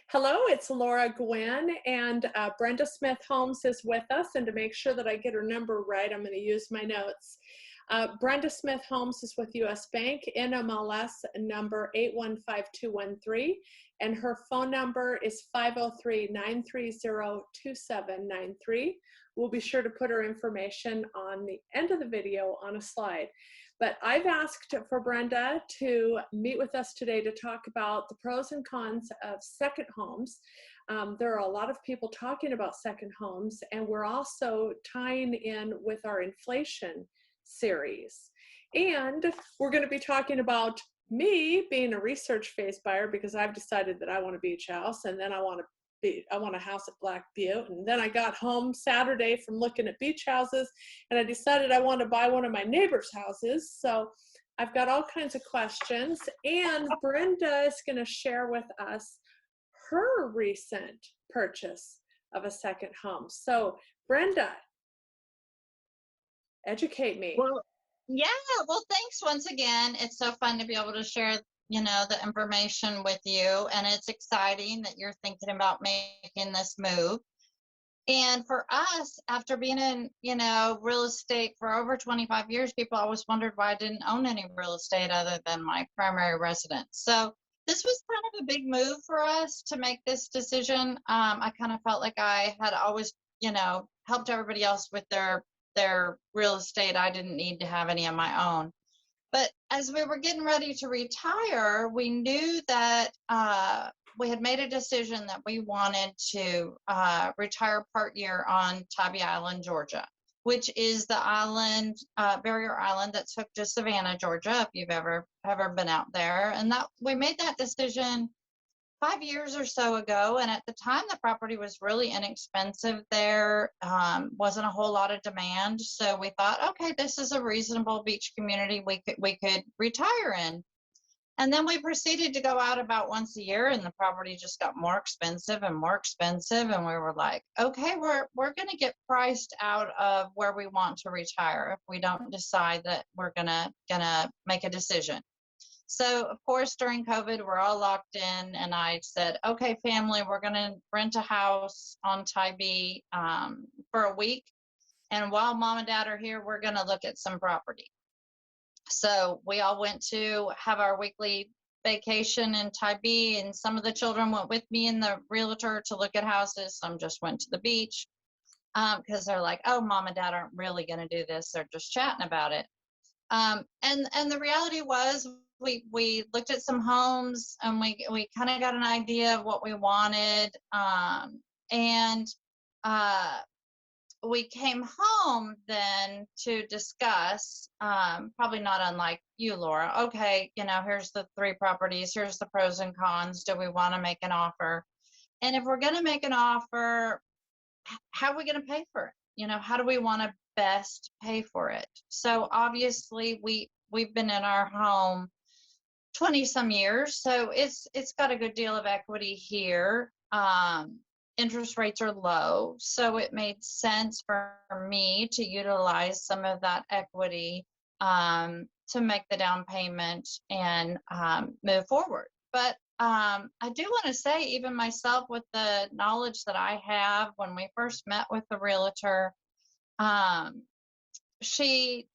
Hello, it's Laura Gwyn, and Brenda Smith Holmes is with us. And to make sure that I get her number right, I'm going to use my notes. Brenda Smith Holmes is with U.S. Bank, NMLS number 815213, and her phone number is 503-930-2793. We'll be sure to put her information on the end of the video on a slide. But I've asked for Brenda to meet with us today to talk about the pros and cons of second homes. There are a lot of people talking about second homes, and we're also tying in with our inflation series. And we're going to be talking about me being a research phase buyer because I've decided that I want a beach house, and then I want a house at Black Butte. And then I got home Saturday from looking at beach houses, and I decided I want to buy one of my neighbor's houses. So I've got all kinds of questions, and Brenda is going to share with us her recent purchase of a second home. So Brenda, educate me. Well, thanks once again. It's so fun to be able to share the information with you, and it's exciting that you're thinking about making this move. And for us, after being in real estate for over 25 years, people always wondered why I didn't own any real estate other than my primary residence. So this was kind of a big move for us to make this decision. I kind of felt like I had always helped everybody else with their real estate. I didn't need to have any of my own. But as we were getting ready to retire, we knew that we had made a decision that we wanted to retire part year on Tybee Island, Georgia, which is the island, barrier island that's hooked to Savannah, Georgia, if you've ever been out there. And that we made that decision 5 years or so ago, and at the time the property was really inexpensive there. Wasn't a whole lot of demand, so we thought, okay, this is a reasonable beach community we could retire in. And then we proceeded to go out about once a year, and the property just got more expensive and more expensive, and we were like, okay, we're going to get priced out of where we want to retire if we don't decide that we're gonna make a decision. So, of course, during COVID, we're all locked in, and I said, okay, family, we're going to rent a house on Tybee for a week, and while mom and dad are here, we're going to look at some property. So we all went to have our weekly vacation in Tybee, and some of the children went with me and the realtor to look at houses. Some just went to the beach because they're like, oh, mom and dad aren't really going to do this. They're just chatting about it. And the reality was, we looked at some homes, and we kind of got an idea of what we wanted. And we came home then to discuss, probably not unlike you, Laura. Okay, here's the 3 properties. Here's the pros and cons. Do we want to make an offer? And if we're going to make an offer, how are we going to pay for it? How do we want to best pay for it? So obviously we've been in our home 20 some years, so it's got a good deal of equity here. Interest rates are low, so it made sense for me to utilize some of that equity to make the down payment and move forward. But I do want to say, even myself, with the knowledge that I have, when we first met with the realtor, she,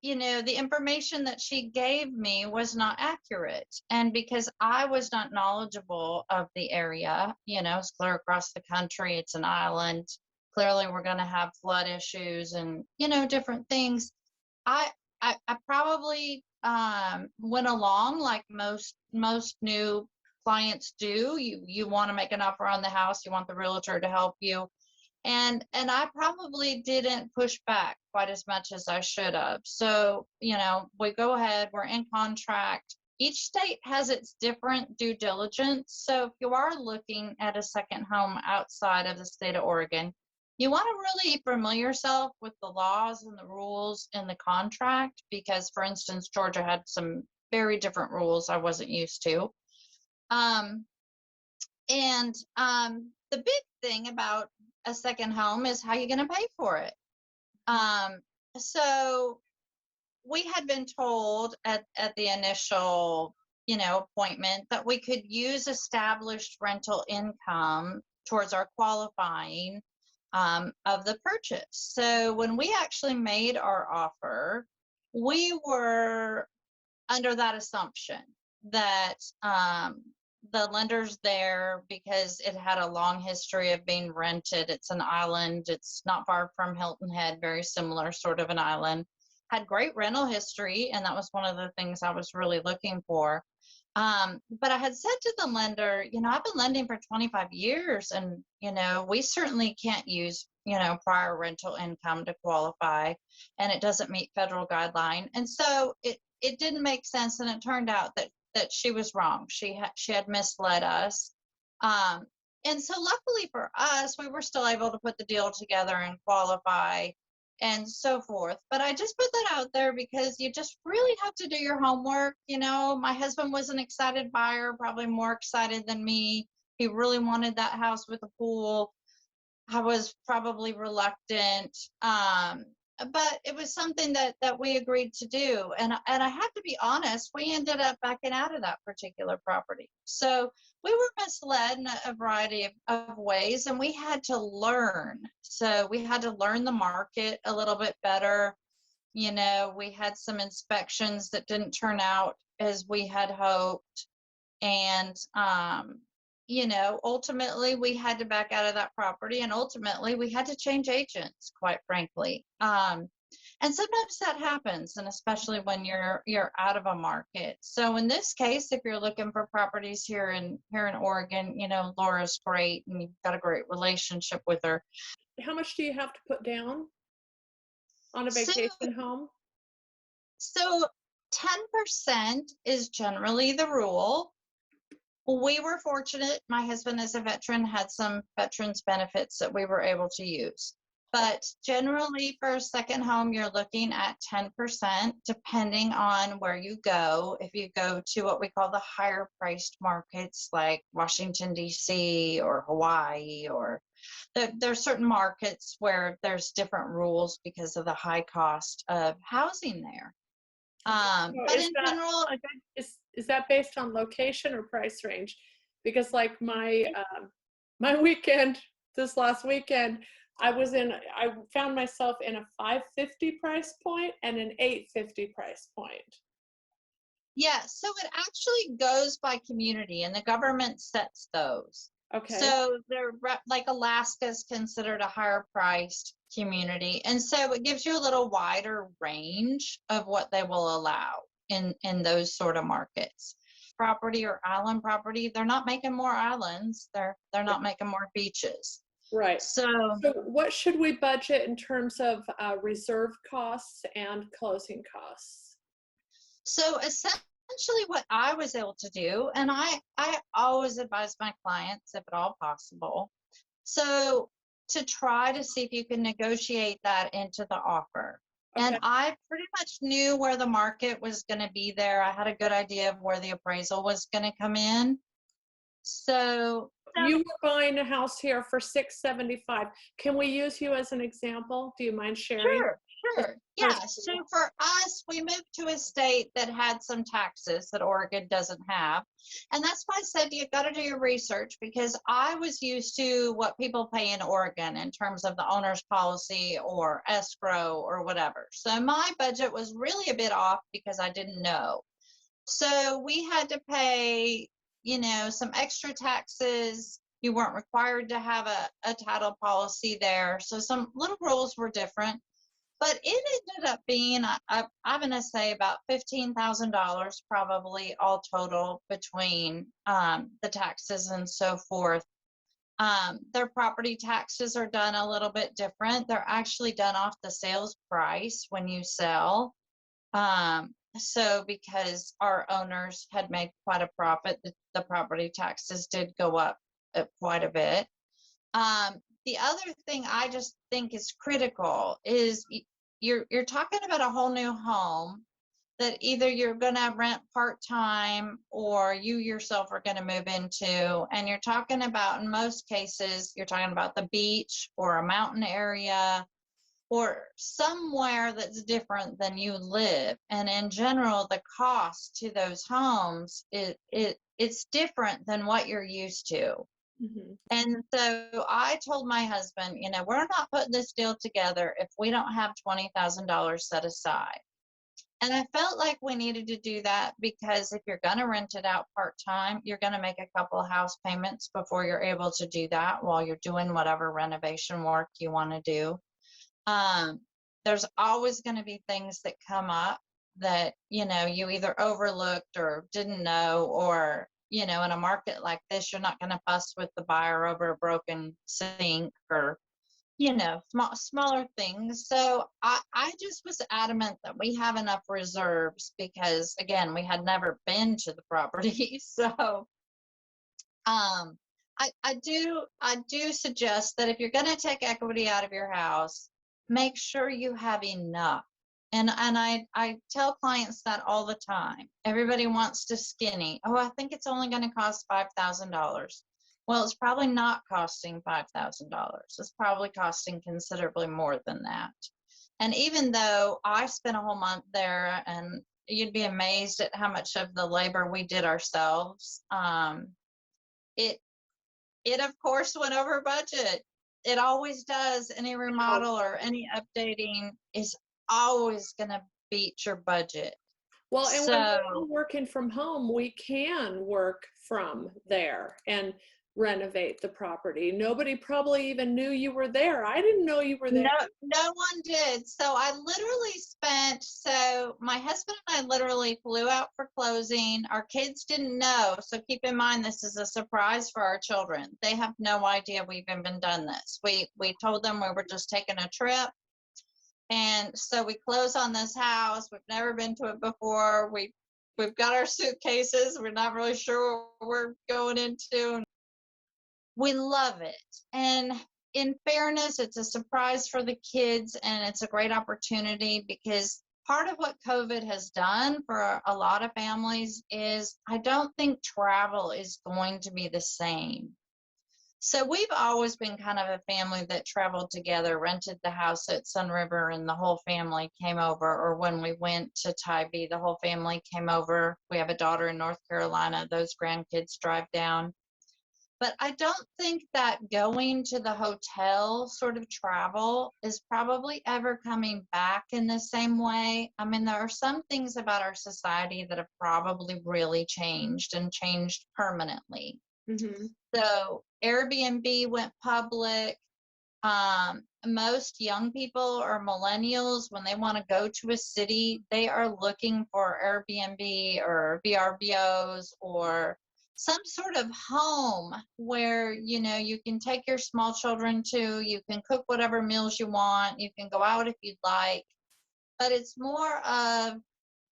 the information that she gave me was not accurate. And because I was not knowledgeable of the area, it's clear across the country, it's an island. Clearly we're going to have flood issues and, different things. I probably went along like most new clients do. You want to make an offer on the house, you want the realtor to help you. And I probably didn't push back quite as much as I should have. So, we go ahead, we're in contract. Each state has its different due diligence. So if you are looking at a second home outside of the state of Oregon, you want to really familiar yourself with the laws and the rules in the contract, because, for instance, Georgia had some very different rules I wasn't used to. The big thing about a second home is how you're going to pay for it. So we had been told at the initial, appointment that we could use established rental income towards our qualifying of the purchase. So when we actually made our offer, we were under that assumption that the lenders there, because it had a long history of being rented, it's an island, it's not far from Hilton Head, very similar sort of an island, had great rental history, and that was one of the things I was really looking for. But I had said to the lender, I've been lending for 25 years, and we certainly can't use prior rental income to qualify, and it doesn't meet federal guideline. And so it didn't make sense, and it turned out that she was wrong. She had misled us. And so luckily for us, we were still able to put the deal together and qualify and so forth. But I just put that out there because you just really have to do your homework. My husband was an excited buyer, probably more excited than me. He really wanted that house with a pool. I was probably reluctant. But it was something that we agreed to do. And I have to be honest, we ended up backing out of that particular property. So we were misled in a variety of ways, and we had to learn. So we had to learn the market a little bit better. We had some inspections that didn't turn out as we had hoped. And, ultimately we had to back out of that property, and ultimately we had to change agents, quite frankly. And sometimes that happens, and especially when you're out of a market. So in this case, if you're looking for properties here in Oregon, Laura's great, and you've got a great relationship with her. How much do you have to put down on a vacation home? So 10% is generally the rule. We were fortunate. My husband, as a veteran, had some veterans benefits that we were able to use. But generally, for a second home, you're looking at 10%, depending on where you go. If you go to what we call the higher priced markets like Washington, D.C. or Hawaii, or there are certain markets where there's different rules because of the high cost of housing there. But in general, is that based on location or price range? Because like my weekend, this last weekend, I found myself in a $550 price point and an $850 price point. Yeah, so it actually goes by community, and the government sets those. Okay. So they're like Alaska is considered a higher priced community, and so it gives you a little wider range of what they will allow in those sort of markets. Property or island property, they're not making more islands. They're not making more beaches. Right. So what should we budget in terms of reserve costs and closing costs? So essentially what I was able to do, and I always advise my clients, if at all possible, so to try to see if you can negotiate that into the offer. Okay. And I pretty much knew where the market was going to be there. I had a good idea of where the appraisal was going to come in. So you were buying a house here for $675. Can we use you as an example? Do you mind sharing? Sure. Yeah. So for us, we moved to a state that had some taxes that Oregon doesn't have. And that's why I said you've got to do your research, because I was used to what people pay in Oregon in terms of the owner's policy or escrow or whatever. So my budget was really a bit off because I didn't know. So we had to pay, some extra taxes. You weren't required to have a title policy there. So some little rules were different. But it ended up being, I'm going to say, about $15,000 probably all total between the taxes and so forth. Their property taxes are done a little bit different. They're actually done off the sales price when you sell. So because our owners had made quite a profit, the property taxes did go up quite a bit. The other thing I just think is critical is you're talking about a whole new home that either you're going to rent part-time or you yourself are going to move into, and you're talking about, in most cases, you're talking about the beach or a mountain area. or somewhere that's different than you live. And in general, the cost to those homes, it's different than what you're used to. Mm-hmm. And so I told my husband, you know, we're not putting this deal together if we don't have $20,000 set aside. And I felt like we needed to do that because if you're going to rent it out part-time, you're going to make a couple of house payments before you're able to do that while you're doing whatever renovation work you want to do. There's always going to be things that come up that, you know, you either overlooked or didn't know, or, you know, in a market like this, you're not going to fuss with the buyer over a broken sink or, you know, smaller things. So I just was adamant that we have enough reserves because, again, we had never been to the property. So I do suggest that if you're going to take equity out of your house, make sure you have enough. And I tell clients that all the time. Everybody wants to skinny. Oh, I think it's only going to cost $5,000. Well, it's probably not costing $5,000. It's probably costing considerably more than that. And even though I spent a whole month there, and you'd be amazed at how much of the labor we did ourselves, it of course went over budget. It always does. Any remodel or any updating is always going to beat your budget. Well, and when we're So all working from home, we can work from there and renovate the property. Nobody probably even knew you were there. I didn't know you were there. no one did. So I literally so my husband and I literally flew out for closing. Our kids didn't know. So keep in mind, this is a surprise for our children. They have no idea we've even done this. We told them we were just taking a trip. And so we close on this house. We've never been to it before. We've got our suitcases. We're not really sure what we're going into. We love it. And in fairness, it's a surprise for the kids, and it's a great opportunity because part of what COVID has done for a lot of families is I don't think travel is going to be the same. So we've always been kind of a family that traveled together, rented the house at Sun River, and the whole family came over. Or when we went to Tybee, the whole family came over. We have a daughter in North Carolina. Those grandkids drive down. But I don't think that going to the hotel sort of travel is probably ever coming back in the same way. I mean, there are some things about our society that have probably really changed and changed permanently. Mm-hmm. So Airbnb went public. Most young people or millennials, when they want to go to a city, they are looking for Airbnb or VRBOs or some sort of home where, you know, you can take your small children to, you can cook whatever meals you want, you can go out if you'd like, but it's more of,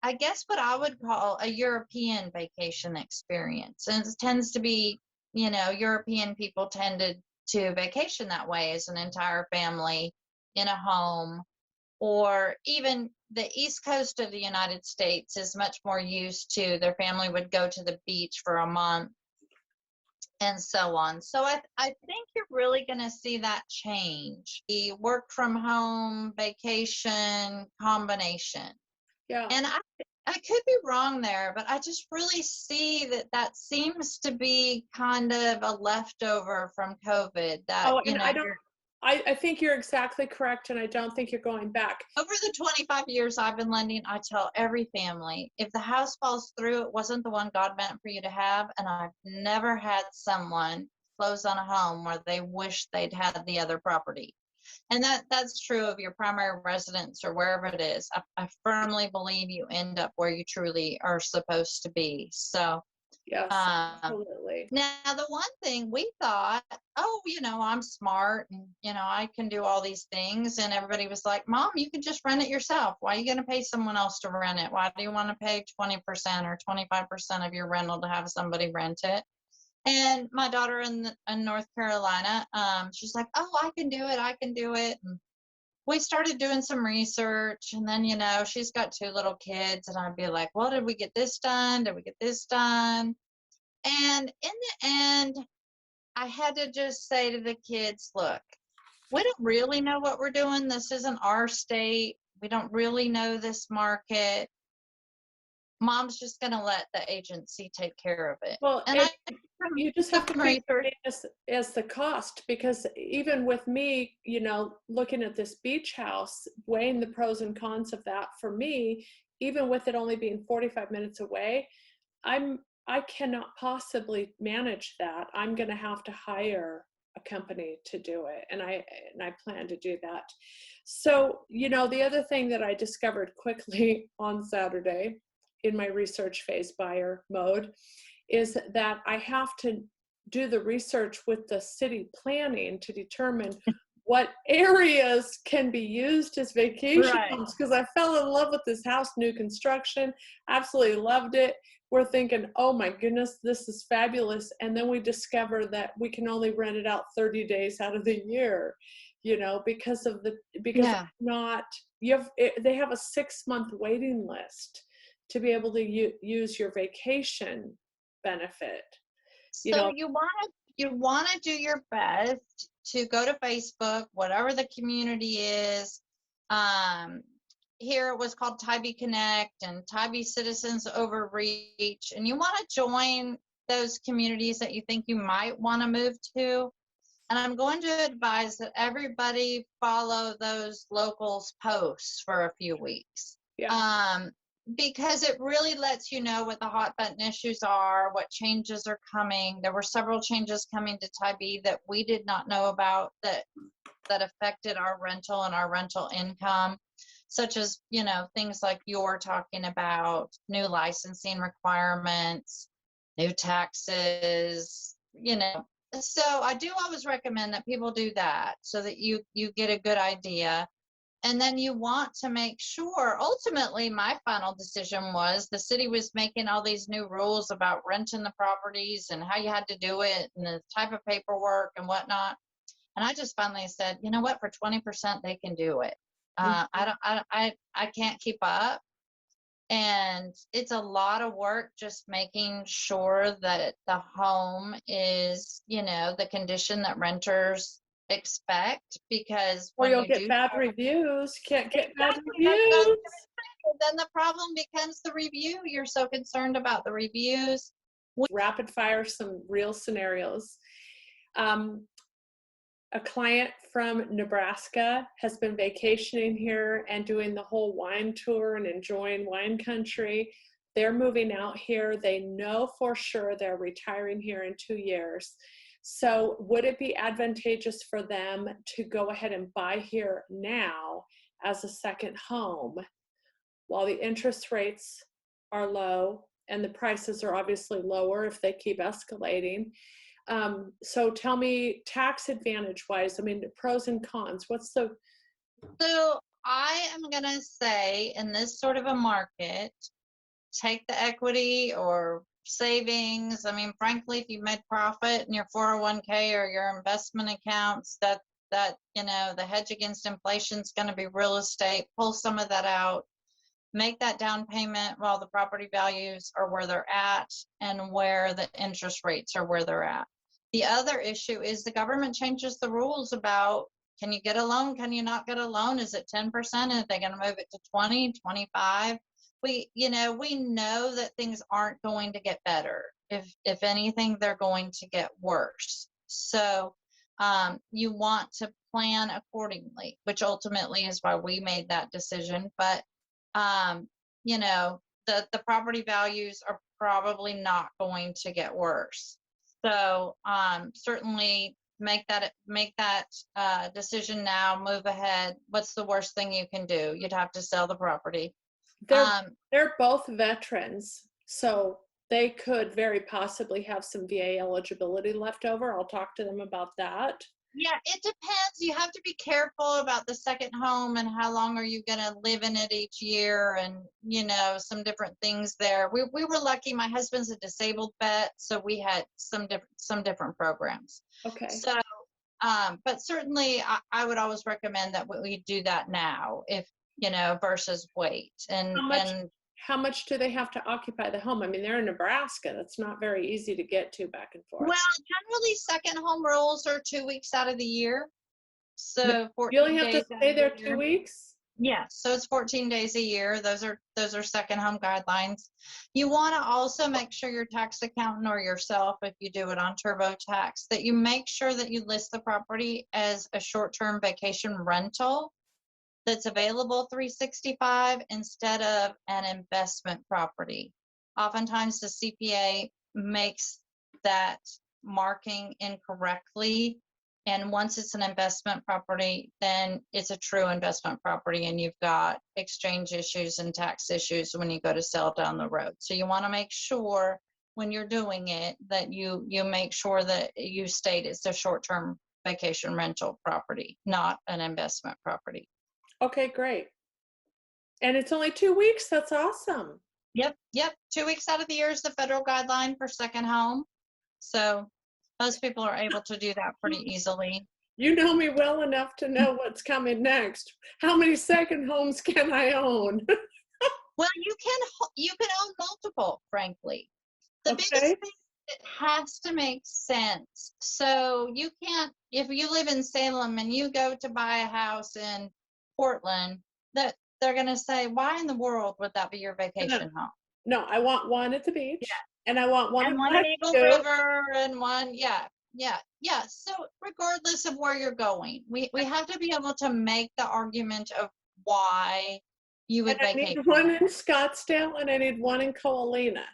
I guess, what I would call a European vacation experience. And it tends to be, you know, European people tended to vacation that way as an entire family in a home, or even the East Coast of the United States is much more used to their family would go to the beach for a month and so on. So I think you're really going to see that change. The work from home vacation combination. Yeah. And I could be wrong there, but I just really see that seems to be kind of a leftover from COVID. That, Oh, you and know, I think you're exactly correct, and I don't think you're going back. over the 25 years I've been lending, I tell every family, if the house falls through, it wasn't the one God meant for you to have. And I've never had someone close on a home where they wish they'd had the other property. And that's true of your primary residence or wherever it is. I firmly believe you end up where you truly are supposed to be. So Yes, um, absolutely. now the one thing we thought, oh, you know, I'm smart and, you know, I can do all these things. And everybody was like, Mom, you can just rent it yourself. Why are you going to pay someone else to rent it? Why do you want to pay 20% or 25% of your rental to have somebody rent it? And my daughter in North Carolina, she's like, oh, I can do it. I can do it. And we started doing some research. And then, you know, she's got 2 little kids. And I'd be like, well, did we get this done? Did we get this done? And in the end, I had to just say to the kids, look, we don't really know what we're doing. This isn't our state. We don't really know this market. Mom's just going to let the agency take care of it. Well, And I you just have to some treat research. it as the cost, because even with me, looking at this beach house, weighing the pros and cons of that, for me, even with it only being 45 minutes away, I cannot possibly manage that. I'm going to have to hire a company to do it, and I plan to do that. So, the other thing that I discovered quickly on Saturday in my research phase buyer mode is that I have to do the research with the city planning to determine what areas can be used as vacation homes, because I fell in love with this house, new construction, absolutely loved it. We're thinking, oh my goodness, this is fabulous. And then we discover that we can only rent it out 30 days out of the year, because they have a 6-month waiting list to be able to use your vacation benefit. So you want to do your best to go to Facebook, whatever the community is. Here it was called Tybee Connect and Tybee Citizens Overreach, and you want to join those communities that you think you might want to move to. And I'm going to advise that everybody follow those locals posts for a few weeks. Yeah. Because it really lets you know what the hot button issues are, what changes are coming. There were several changes coming to Tybee that we did not know about that affected our rental and our rental income, such as, things like you're talking about, new licensing requirements, new taxes, So I do always recommend that people do that so that you get a good idea. And then you want to make sure, ultimately, my final decision was the city was making all these new rules about renting the properties and how you had to do it and the type of paperwork and whatnot. And I just finally said, you know what, for 20%, they can do it. I can't keep up. And it's a lot of work just making sure that the home is, the condition that renters expect, because or when you'll you get do bad reviews. Can't get bad exactly, reviews. then the problem becomes the review. You're so concerned about the reviews. Rapid fire some real scenarios. A client from Nebraska has been vacationing here and doing the whole wine tour and enjoying wine country. They're moving out here. They know for sure they're retiring here in 2 years. So would it be advantageous for them to go ahead and buy here now as a second home while the interest rates are low and the prices are obviously lower if they keep escalating? So tell me, tax advantage wise, the pros and cons, So I am going to say, in this sort of a market, take the equity or savings. Frankly, if you made profit in your 401k or your investment accounts, that the hedge against inflation is going to be real estate. Pull some of that out, make that down payment while the property values are where they're at and where the interest rates are where they're at. The other issue is the government changes the rules about, can you get a loan? Can you not get a loan? Is it 10%? Are they going to move it to 20, 25? We know that things aren't going to get better. If anything, they're going to get worse. So you want to plan accordingly, which ultimately is why we made that decision. But the property values are probably not going to get worse. So certainly make that decision now, move ahead. What's the worst thing you can do? You'd have to sell the property. They're both veterans, so they could very possibly have some VA eligibility left over. I'll talk to them about that. Yeah, it depends. You have to be careful about the second home and how long are you going to live in it each year, and some different things there. We were lucky. My husband's a disabled vet, so we had some different programs. Okay. So, but certainly I would always recommend that we do that now, if versus wait. And how much do they have to occupy the home? They're in Nebraska. That's not very easy to get to back and forth. Well, generally second home rules are 2 weeks out of the year. So You only 14 have to days stay out of there the 2 year. weeks? Yes, so it's 14 days a year. Those are second home guidelines. You want to also make sure your tax accountant or yourself, if you do it on TurboTax, that you make sure that you list the property as a short-term vacation rental that's available 365 instead of an investment property. Oftentimes the CPA makes that marking incorrectly. And once it's an investment property, then it's a true investment property, and you've got exchange issues and tax issues when you go to sell down the road. So you want to make sure when you're doing it that you make sure that you state it's a short-term vacation rental property, not an investment property. Okay, great. And it's only 2 weeks? That's awesome. Yep. 2 weeks out of the year is the federal guideline for second home. So most people are able to do that pretty easily. You know me well enough to know what's coming next. How many second homes can I own? Well, you can own multiple, frankly. The biggest Okay. thing, it has to make sense. So you can't, if you live in Salem and you go to buy a house in Portland, that they're going to say, why in the world would that be your vacation home? No, I want one at the beach, Yeah. and I want one And at one at Eagle Westview. River and one, yeah. So regardless of where you're going, we have to be able to make the argument of why you would And I need vacate one home. in Scottsdale, and I need one in Coalina.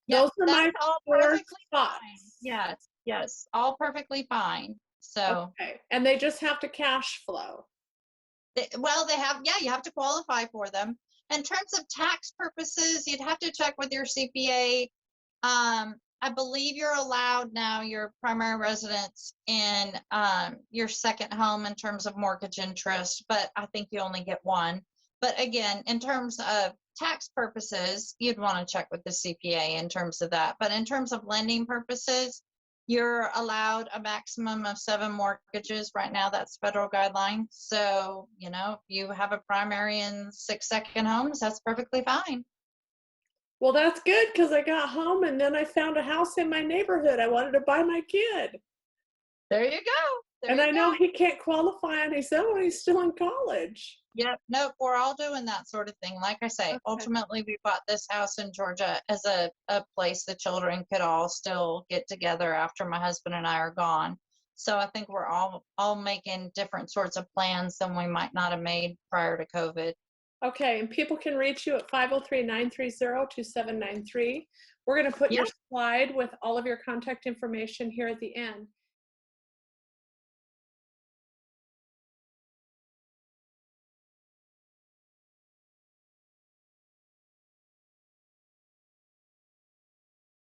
Yep, Those are my that's all 4 perfectly spots. fine. Yes, all perfectly fine. So, Okay. And they just have to cash flow. well, you have to qualify for them. In terms of tax purposes, you'd have to check with your CPA. I believe you're allowed now your primary residence in your second home in terms of mortgage interest, but I think you only get one. But again, in terms of tax purposes, you'd want to check with the CPA in terms of that. But in terms of lending purposes, you're allowed a maximum of 7 mortgages. Right now, that's federal guideline. So, if you have a primary and 6 second homes, that's perfectly fine. Well, that's good because I got home and then I found a house in my neighborhood I wanted to buy my kid. There you go. And I know he can't qualify on his own. He's still in college. Yep. Nope. We're all doing that sort of thing. Like I say, ultimately, we bought this house in Georgia as a place the children could all still get together after my husband and I are gone. So I think we're all making different sorts of plans than we might not have made prior to COVID. Okay, and people can reach you at 503-930-2793. We're going to put your slide with all of your contact information here at the end.